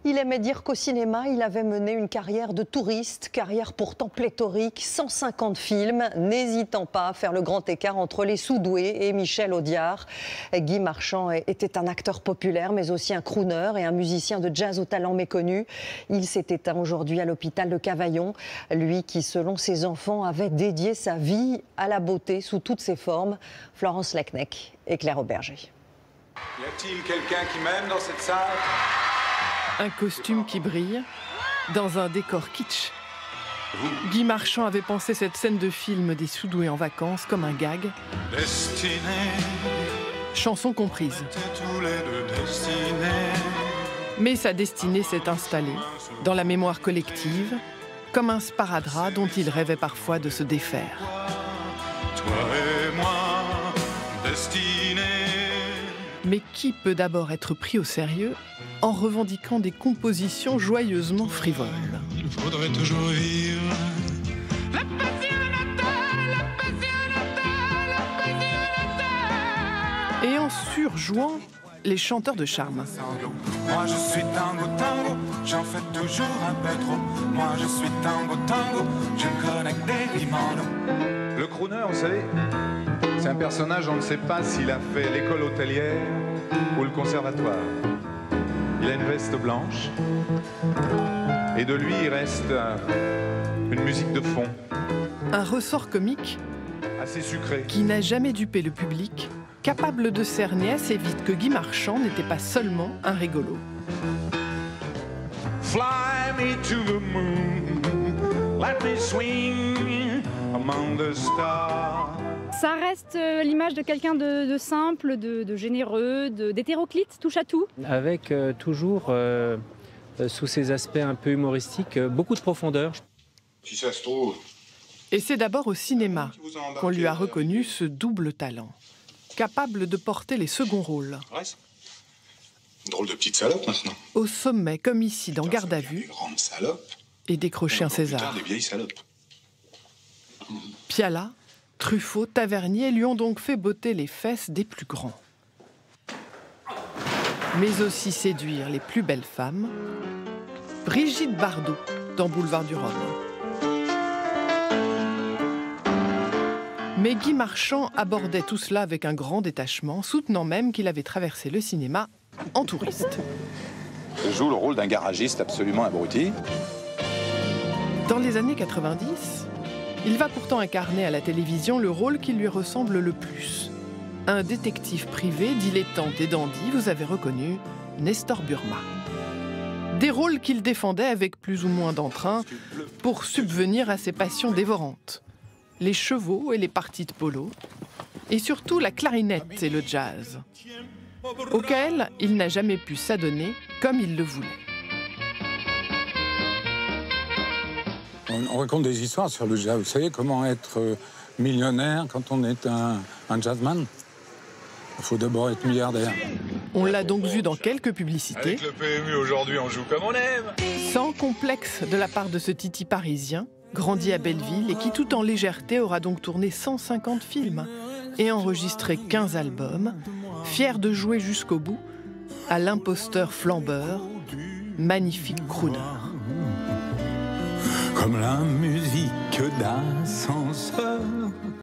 Il aimait dire qu'au cinéma, il avait mené une carrière de touriste, carrière pourtant pléthorique, 150 films, n'hésitant pas à faire le grand écart entre les sous-doués et Michel Audiard. Guy Marchand était un acteur populaire, mais aussi un crooner et un musicien de jazz au talent méconnu. Il s'est éteint aujourd'hui à l'hôpital de Cavaillon. Lui qui, selon ses enfants, avait dédié sa vie à la beauté sous toutes ses formes. Florence Lacnec et Claire Auberger. Y a-t-il quelqu'un qui m'aime dans cette salle ? Un costume qui brille, dans un décor kitsch. Guy Marchand avait pensé cette scène de film des sous-doués en vacances comme un gag. Destinée, Chanson comprise. tous les deux destinés. Mais sa destinée s'est installée dans la mémoire collective, comme un sparadrap dont il rêvait parfois de se défaire. Toi et moi, destinés. Mais qui peut d'abord être pris au sérieux en revendiquant des compositions joyeusement frivoles? Il faudrait toujours vivre. Et en surjouant les chanteurs de charme. Moi je suis tango tango, j'en fais toujours un peu trop. Moi je suis tango tango, je me connecte des rimando. Le crooner, vous savez, c'est un personnage, on ne sait pas s'il a fait l'école hôtelière ou le conservatoire. Il a une veste blanche et de lui il reste une musique de fond Un ressort comique assez sucrée. qui n'a jamais dupé le public, capable de cerner assez vite que Guy Marchand n'était pas seulement un rigolo. Fly me to the moon, let me swing among the stars. Ça reste l'image de quelqu'un de simple, de généreux, d'hétéroclite, touche à tout. Avec toujours, sous ses aspects un peu humoristiques, beaucoup de profondeur. Si ça se trouve. Et c'est d'abord au cinéma qu'on lui a reconnu ce double talent, capable de porter les seconds rôles. Reste. Drôle de petite salope maintenant. Au sommet, comme ici dans Garde à Des vue, grandes salopes. et décrocher un Putain, César. des vieilles salopes. Piala, Truffaut, Tavernier lui ont donc fait botter les fesses des plus grands. Mais aussi séduire les plus belles femmes. Brigitte Bardot, dans Boulevard du Rhum. Mais Guy Marchand abordait tout cela avec un grand détachement, soutenant même qu'il avait traversé le cinéma en touriste. Je joue le rôle d'un garagiste absolument abruti. Dans les années 90, il va pourtant incarner à la télévision le rôle qui lui ressemble le plus. Un détective privé, dilettante et dandy, vous avez reconnu, Nestor Burma. Des rôles qu'il défendait avec plus ou moins d'entrain pour subvenir à ses passions dévorantes. Les chevaux et les parties de polo, et surtout la clarinette et le jazz, auquel il n'a jamais pu s'adonner comme il le voulait. On raconte des histoires sur le jazz. Vous savez comment être millionnaire quand on est un jazzman? Il faut d'abord être milliardaire. On l'a donc vu dans quelques publicités. Avec le PMU aujourd'hui, on joue comme on aime. Sans complexe de la part de ce titi parisien, grandi à Belleville et qui, tout en légèreté, aura donc tourné 150 films et enregistré 15 albums, fier de jouer jusqu'au bout à l'imposteur flambeur, magnifique crooner. Comme la musique d'ascenseur.